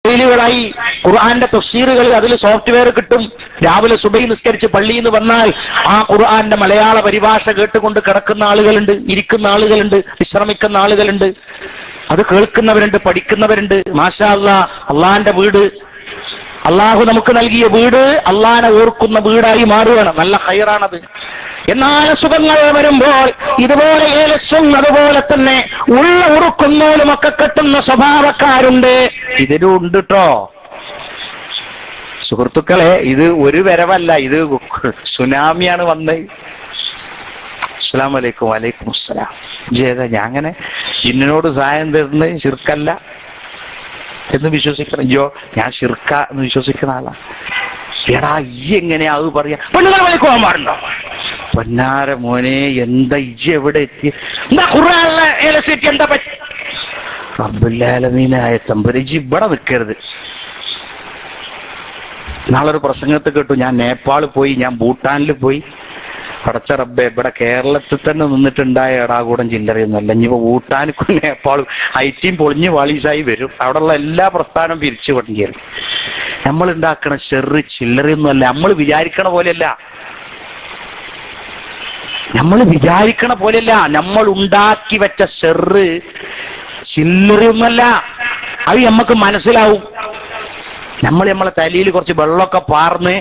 ായി ഖുർആന്റെ തഫ്സീറുകൾ, അതിൽ സോഫ്റ്റ്വെയർ കിട്ടും. രാവിലെ സുബഹി നിസ്കരിച്ച് പള്ളിയിൽ നിന്ന് വന്നാൽ ആ ഖുർആന്റെ മലയാള പരിഭാഷ കേട്ടുകൊണ്ട് കിടക്കുന്ന ആളുകളുണ്ട്, ഇരിക്കുന്ന ആളുകളുണ്ട്, വിശ്രമിക്കുന്ന ആളുകളുണ്ട്. അത് കേൾക്കുന്നവരുണ്ട്, പഠിക്കുന്നവരുണ്ട്. മാഷാ അല്ലാഹ്, അള്ളാന്റെ വീട്, അള്ളാഹു നമുക്ക് നൽകിയ വീട് അള്ളാനെ ഓർക്കുന്ന വീടായി മാറുകയാണ്. നല്ല ഖൈറാണത്. എന്നാൽ സുഖങ്ങൾ വരുമ്പോൾ ഇതുപോലെ ഏലസും അതുപോലെ തന്നെ ഉള്ള ഉറുക്കുന്നോലും ഒക്കെ കെട്ടുന്ന സ്വഭാവക്കാരുണ്ട്. ഇതിലും ഉണ്ട് കേട്ടോ സുഹൃത്തുക്കളെ. ഇത് ഒരു വരവല്ല, ഇത് സുനാമിയാണ് വന്നത്. അസ്സലാമു അലൈക്കും. വലൈക്കും അസ്സലാം. ജേത ഞാൻ അങ്ങനെ ജിന്നിനോട് സഹായം തരുന്നത് ശിർക്കല്ല എന്ന് വിശ്വസിക്കണം. ഞാൻ ശിർക്ക എന്ന് വിശ്വസിക്കുന്ന ആളാ. എടാ ഈ എങ്ങനെയാ അത് പറയാ? പെണ്ണുങ്ങളെ പോകാൻ പാടുണ്ടോ? പൊന്നാര മോനെ, എന്താ ഇജ്ജ് എവിടെ എത്തി? എന്താ ഖുർആനിലെ ഏലസിറ്റി എന്താ പറ്റി? റബ്ബുൽ ആലമീനായ തമ്പുരാൻ, ഇജ്ജ് ഇവിടെ നിൽക്കരുത്. നാളൊരു പ്രസംഗത്ത് കേട്ടു, ഞാൻ നേപ്പാളിൽ പോയി, ഞാൻ ഭൂട്ടാനിൽ പോയി. പടച്ച റബ്ബെ, ഇവിടെ കേരളത്തിൽ തന്നെ നിന്നിട്ടുണ്ടായ എടാകൂടം ചില്ലറയൊന്നുമല്ല. ഇനിയിപ്പോ ഭൂട്ടാനിക്കും നേപ്പാളും ഐറ്റിയും പൊളിഞ്ഞ് വാളീസായി വരും. അവിടെയുള്ള എല്ലാ പ്രസ്ഥാനവും പിരിച്ചു കൊണ്ടുവരും. നമ്മൾ ഉണ്ടാക്കണ ചെറു ചില്ലറയൊന്നുമല്ല. നമ്മൾ വിചാരിക്കണ പോലെയല്ല. നമ്മൾ ഉണ്ടാക്കി വെച്ച ചെറു ചില്ലറയൊന്നുമല്ല. അത് നമുക്ക് മനസ്സിലാവും. നമ്മളെ തലയിൽ കുറച്ച് വെള്ളമൊക്കെ പാർന്ന്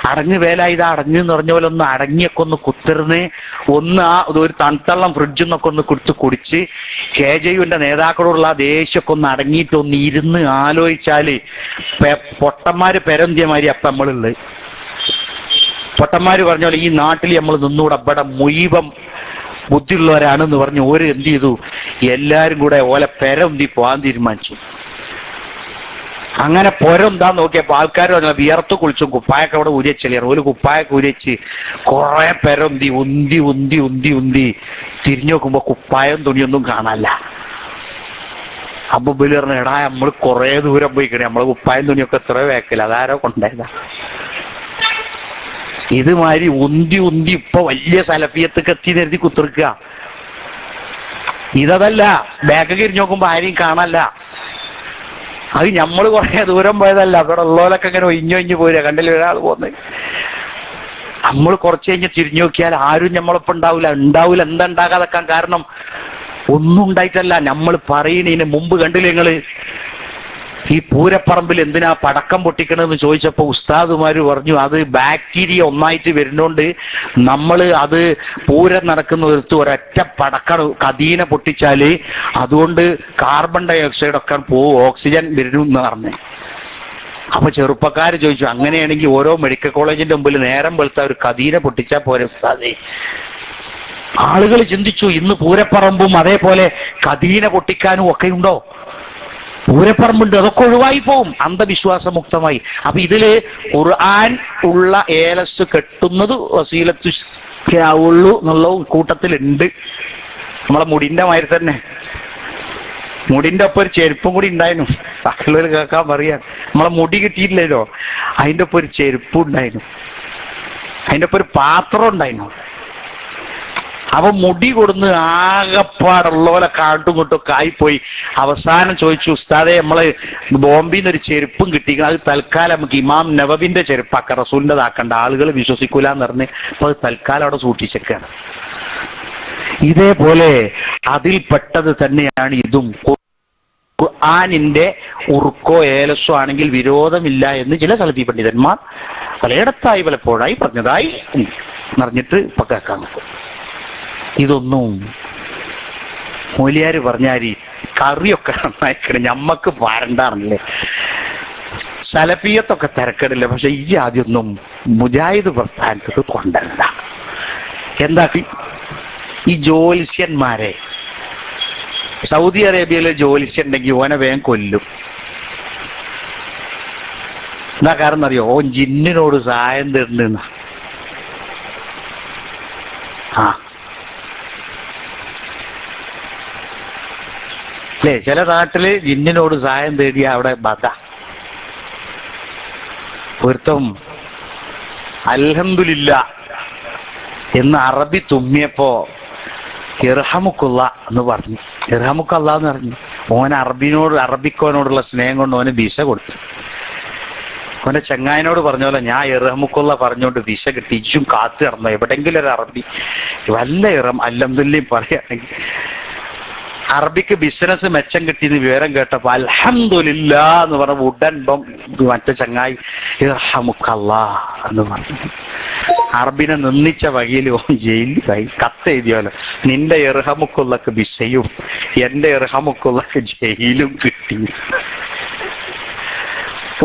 അടഞ്ഞ് വേലായുധ അടഞ്ഞു എന്ന് പറഞ്ഞ പോലെ ഒന്ന് അടങ്ങിയൊക്കെ ഒന്ന് കുത്തിർന്ന് ഒരു തണുത്തള്ളം ഫ്രിഡ്ജിൽ നിന്നൊക്കെ ഒന്ന് കൊടുത്ത് കുടിച്ച് KJUവിന്റെ നേതാക്കളോടുള്ള ആ ദേഷ്യമൊക്കെ ഒന്ന് അടങ്ങിയിട്ട് ഒന്ന് ഇരുന്ന് ആലോചിച്ചാല് പൊട്ടന്മാര് പെരന്തിയമാരി അപ്പൊ നമ്മളുള്ളത്. പൊട്ടന്മാര് പറഞ്ഞ പോലെ ഈ നാട്ടിൽ നമ്മൾ നിന്നൂടെ, ഇവിടെ മുഴുവൻ ബുദ്ധിയുള്ളവരാണെന്ന് പറഞ്ഞ് ഓര് എന്ത് ചെയ്തു? എല്ലാരും കൂടെ ഓലെ പെരന്തി പോകാൻ തീരുമാനിച്ചു. അങ്ങനെ പൊരെന്താന്ന് നോക്കിയപ്പോ ആൾക്കാർ പറഞ്ഞ വിയർത്തു കുളിച്ചും കുപ്പായൊക്കെ അവിടെ ഉരിയച്ചെളിയാണ്. ഒരു കുപ്പായൊക്കെ ഉരിച്ച് കുറെ പെരന്തി ഉന്തി തിരിഞ്ഞു നോക്കുമ്പോ കുപ്പായം തുണിയൊന്നും കാണാനല്ല. അപ്പൊ ബലി പറഞ്ഞ, എടാ നമ്മള് കുറെ ദൂരം പോയിക്കണേ, നമ്മള് കുപ്പായം തുണിയൊക്കെ എത്ര വേക്കില്ല, അതാരോ കൊണ്ടായതാ. ഇതുമാതിരി ഉന്തി ഇപ്പൊ വലിയ സലഫിയത്തൊക്കെ എത്തി നിർത്തി കുത്തിർക്കുക. ഇതല്ല, ബാക്ക് തിരിഞ്ഞു നോക്കുമ്പോ ആരെയും കാണല്ല. അത് ഞമ്മള് കുറെ ദൂരം പോയതല്ല, അവിടെ ഉള്ളവരൊക്കെ ഇങ്ങനെ ഒഴിഞ്ഞൊഴിഞ്ഞു പോരാ. കണ്ടില്ല ഒരാൾ പോകുന്നത്. നമ്മൾ കുറച്ച് കഴിഞ്ഞ് തിരിഞ്ഞു നോക്കിയാൽ ആരും ഞമ്മളിപ്പോ ഉണ്ടാവില്ല. എന്താ ഉണ്ടാകാതെക്കാൻ കാരണം? ഒന്നും ഉണ്ടായിട്ടല്ല. നമ്മൾ പറയണതിന് മുമ്പ് കണ്ടില്ല നിങ്ങള് ഈ പൂരപ്പറമ്പിൽ എന്തിനാ പടക്കം പൊട്ടിക്കണമെന്ന് ചോദിച്ചപ്പോ ഉസ്താദുമാര് പറഞ്ഞു, അത് ബാക്ടീരിയ ഒന്നായിട്ട് വരുന്നോണ്ട് നമ്മള് അത് പൂരം നടക്കുന്ന ഒരൊറ്റ പടക്കം കതീന പൊട്ടിച്ചാല് അതുകൊണ്ട് കാർബൺ ഡൈ ഓക്സൈഡ് ഒക്കെ പോവും, ഓക്സിജൻ വരും എന്ന് പറഞ്ഞു. അപ്പൊ ചെറുപ്പക്കാര് ചോദിച്ചു, അങ്ങനെയാണെങ്കിൽ ഓരോ മെഡിക്കൽ കോളേജിന്റെ മുമ്പിൽ നേരം വെളുത്ത ഒരു കതീന പൊട്ടിച്ചാൽ പോരെ ഉസ്താദേ? ആളുകൾ ചിന്തിച്ചു, ഇന്ന് പൂരപ്പറമ്പും അതേപോലെ കതീന പൊട്ടിക്കാനും ഒക്കെ ഉണ്ടോ? പൂരപ്പറമ്പുണ്ട്, അതൊക്കെ ഒഴിവായി പോവും, അന്ധവിശ്വാസമുക്തമായി. അപ്പൊ ഇതില് ഖുർആൻ ഉള്ള ഏലസ് കെട്ടുന്നത് വസീലത്തു ഉള്ളൂ എന്നുള്ള കൂട്ടത്തിലുണ്ട്. നമ്മളെ മുടിന്റെ മാതിരി തന്നെ. മുടിന്റെ ഒപ്പം ഒരു ചെരുപ്പും കൂടി ഉണ്ടായിരുന്നു. ബാക്കിയുള്ളവർ കേൾക്കാൻ പറയാൻ, നമ്മളെ മുടി കിട്ടിയിട്ടില്ലല്ലോ, അതിന്റെ ഒപ്പം ഒരു ചെരുപ്പും ഉണ്ടായിരുന്നു, അതിന്റെ ഒപ്പം ഒരു പാത്രം ഉണ്ടായിരുന്നു. അപ്പൊ മുടി കൊടുന്ന് ആകെപ്പാടുള്ള പോലെ കാട്ടും ഇങ്ങോട്ടൊക്കെ ആയിപ്പോയി. അവസാനം ചോദിച്ചു, ഉസ്താദെ നമ്മള് ബോംബെന്ന് ഒരു ചെരുപ്പും കിട്ടിക്കണം, അത് തൽക്കാലം നമുക്ക് ഇമാം നവവിന്റെ ചെരുപ്പാക്ക, റസൂലിൻ്റെതാക്കണ്ട, ആളുകൾ വിശ്വസിക്കൂല എന്ന് പറഞ്ഞ് അപ്പൊ അത് തൽക്കാലം അവിടെ സൂക്ഷിച്ചൊക്കെയാണ്. ഇതേപോലെ അതിൽപ്പെട്ടത് തന്നെയാണ് ഇതും. ഖുർആനിന്റെ ഉറുക്കോ ഏലസോ ആണെങ്കിൽ വിരോധമില്ല എന്ന് ചില സലഫി പണ്ഡിതന്മാർ പലയിടത്തായി പലപ്പോഴായി പറഞ്ഞതായി അറിഞ്ഞിട്ട് ഇപ്പൊ കേൾക്കാൻ നോക്കും. ഇതൊന്നും മൊലിയാര് പറഞ്ഞാരി കറിയൊക്കെ നന്നായിക്കണേ, ഞമ്മക്ക് പാരണ്ടാറില്ലേ, സലഫിയത്തൊക്കെ തിരക്കടില്ല. പക്ഷെ ഈ ജാതിയൊന്നും മുജാഹിദ് പ്രസ്ഥാനത്തേക്ക് കൊണ്ടല്ല. എന്താ ഈ ജ്യോത്സ്യന്മാരെ, സൗദി അറേബ്യയിലെ ജ്യോത്സ്യൻ ഉണ്ടെങ്കിൽ ഓനെ വേഗം കൊല്ലും. എന്താ കാരണം അറിയോ? ഓൻ ജിന്നിനോട് സഹായം തരുന്ന. അല്ലേ? ചില നാട്ടില് ജിന്നിനോട് സഹായം തേടിയ അവിടെ ബദ. പൊരുത്തം അൽഹംദുലില്ലാ എന്ന് അറബി തുമ്മിയപ്പോ ഇർഹമുക്കുള്ള എന്ന് പറഞ്ഞു. ഇർഹമുക്കല്ല എന്ന് പറഞ്ഞു. അറബിക്കോനോടുള്ള സ്നേഹം കൊണ്ട് ഓന് വിസ കൊടുത്തു. ഓന്റെ ചങ്ങായിനോട് പറഞ്ഞ പോലെ ഞാൻ ഇർഹമുക്കുള്ള പറഞ്ഞുകൊണ്ട് വിസ കിട്ടി. ഇജും കാത്തു കിടന്നു എവിടെങ്കിലും ഒരു അറബി വല്ല അൽഹംദുലില്ലാഹ് പറയുകയാണെങ്കിൽ. അറബിക്ക് ബിസിനസ് മെച്ചം കിട്ടിയെന്ന് വിവരം കേട്ടപ്പോ അൽഹംദുലില്ലാഹ് എന്ന് പറഞ്ഞ ഉടൻ മറ്റേ ചങ്ങായി ഇർഹമുക്കല്ലാ എന്ന് പറഞ്ഞു. അറബിനെ നിന്ദിച്ച വകയിൽ ജയിലിലായി. കത്തെഴുതിയോലോ, നിന്റെ ഇർഹമുക്കുള്ളക്ക് വിസയും എന്റെ ഇർഹമുക്കുള്ളക്ക് ജയിലും കിട്ടി.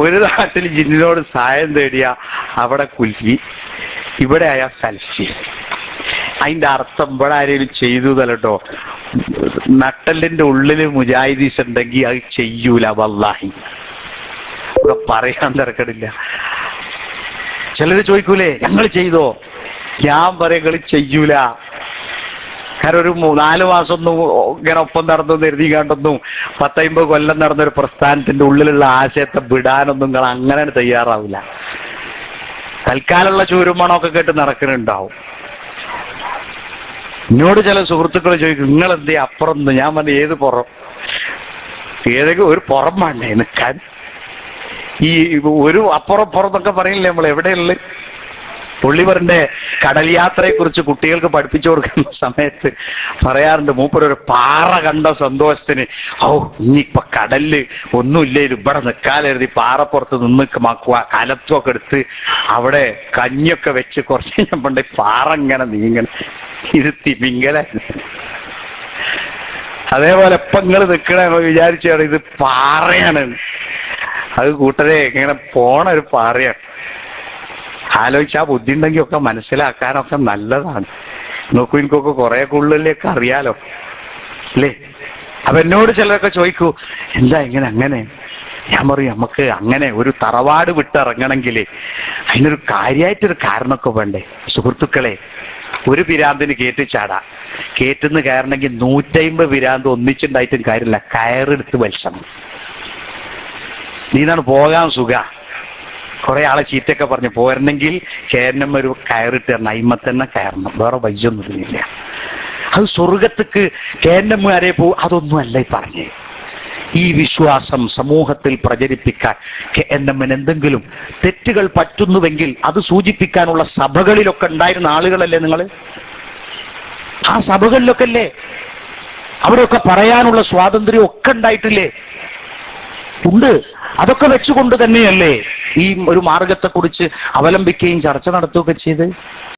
ഒരു നാട്ടിൽ ജിന്നിനോട് സഹായം തേടിയ അവിടെ കുൽഫി, ഇവിടെ ആയ സൽഫി. അതിന്റെ അർത്ഥം ഇവിടെ ആരെങ്കിലും ചെയ്തു തലട്ടോ. നട്ടലിന്റെ ഉള്ളില് മുജാഹിദീസ് ഉണ്ടെങ്കിൽ അത് ചെയ്യൂല. വല്ലാഹി ഇവിടെ പറയാൻ തിരക്കടില്ല. ചിലര് ചോദിക്കൂലേ ഞങ്ങൾ ചെയ്തോ? ഞാൻ പറയാം നിങ്ങൾ ചെയ്യൂല. കാരണം ഒരു 4 മാസം ഒന്നും ഇങ്ങനെ ഒപ്പം നടന്നു എഴുതി കണ്ടൊന്നും 10-50 കൊല്ലം നടന്നൊരു പ്രസ്ഥാനത്തിന്റെ ഉള്ളിലുള്ള ആശയത്തെ വിടാനൊന്നും നിങ്ങൾ അങ്ങനെ തയ്യാറാവില്ല. തൽക്കാലമുള്ള ചൂരുമണമൊക്കെ കേട്ട് നടക്കുന്നുണ്ടാവും. എന്നോട് ചില സുഹൃത്തുക്കൾ ചോദിക്കും നിങ്ങൾ എന്തേ അപ്പുറം? ഞാൻ പറഞ്ഞ ഏത് പുറം? ഏതെങ്കിലും ഒരു പുറം വേണ്ടേ നിൽക്കാൻ? ഈ ഒരു അപ്പുറം എന്നൊക്കെ പറയില്ലേ നമ്മൾ എവിടെയുള്ള? പുള്ളിവറിന്റെ കടൽ യാത്രയെ കുറിച്ച് കുട്ടികൾക്ക് പഠിപ്പിച്ചു കൊടുക്കുന്ന സമയത്ത് പറയാറുണ്ട്, മൂപ്പരൊരു പാറ കണ്ട സന്തോഷത്തിന് ഇനിയിപ്പൊ കടലില് ഒന്നുമില്ലേ ഇവിടെ നിൽക്കാലെഴുതി പാറപ്പുറത്ത് നിന്ന് കലത്തൊക്കെ എടുത്ത് അവിടെ കഞ്ഞിയൊക്കെ വെച്ച് കുറച്ച് കഴിഞ്ഞ പണ്ട് പാറ ഇങ്ങനെ നീങ്ങണം. ഇത് തിമിംഗലാണ്. അതേപോലെ ഇപ്പൊ നിങ്ങൾ നിൽക്കണ വിചാരിച്ചാണ് ഇത് പാറയാണ്. അത് കൂട്ടരെ ഇങ്ങനെ പോണ ഒരു പാറയാണ്. ആലോചിച്ചാ ബുദ്ധി ഉണ്ടെങ്കിൽ ഒക്കെ മനസ്സിലാക്കാനൊക്കെ നല്ലതാണ്. നോക്കൂ, എനിക്കൊക്കെ കുറെ കൂടുതലൊക്കെ അറിയാലോ അല്ലേ? അപ്പൊ എന്നോട് ചിലരൊക്കെ ചോദിക്കൂ എന്താ ഇങ്ങനെ അങ്ങനെ? ഞാൻ പറയും നമുക്ക് അങ്ങനെ ഒരു തറവാട് വിട്ടിറങ്ങണമെങ്കിൽ അതിനൊരു കാര്യമായിട്ടൊരു കാരണമൊക്കെ വേണ്ടേ സുഹൃത്തുക്കളെ? ഒരു പിരാന്തിന് കേട്ടിച്ചാടാ. കേറ്റുന്ന് കയറണമെങ്കിൽ 150 പിരാന്ത് ഒന്നിച്ചുണ്ടായിട്ടും കാര്യമില്ല. കയറെടുത്ത് വലിച്ചണം. നീന്നാണ് പോകാൻ സുഖ. കുറെ ആളെ ചീത്തയൊക്കെ പറഞ്ഞു പോരണമെങ്കിൽ കയറണം, ഒരു കയറിട്ട് തരണം, അയിമ തന്നെ കയറണം, വേറെ വയ്യൊന്നും ഇതിനില്ല. അത് സ്വർഗത്തേക്ക് കേന്നന്മാരെ അതൊന്നും അല്ല ഈ പറഞ്ഞേ. ഈ വിശ്വാസം സമൂഹത്തിൽ പ്രചരിപ്പിക്കാൻ KNM എന്തെങ്കിലും തെറ്റുകൾ പറ്റുന്നുവെങ്കിൽ അത് സൂചിപ്പിക്കാനുള്ള സഭകളിലൊക്കെ ഉണ്ടായിരുന്ന ആളുകളല്ലേ നിങ്ങൾ? ആ സഭകളിലൊക്കെ അല്ലേ അവിടെയൊക്കെ പറയാനുള്ള സ്വാതന്ത്ര്യം ഒക്കെ ഉണ്ടായിട്ടില്ലേ? ഉണ്ട്. അതൊക്കെ വെച്ചുകൊണ്ട് തന്നെയല്ലേ ഈ ഒരു മാർഗത്തെക്കുറിച്ച് അവലംബിക്കുകയും ചർച്ച നടത്തുകയൊക്കെ ചെയ്ത്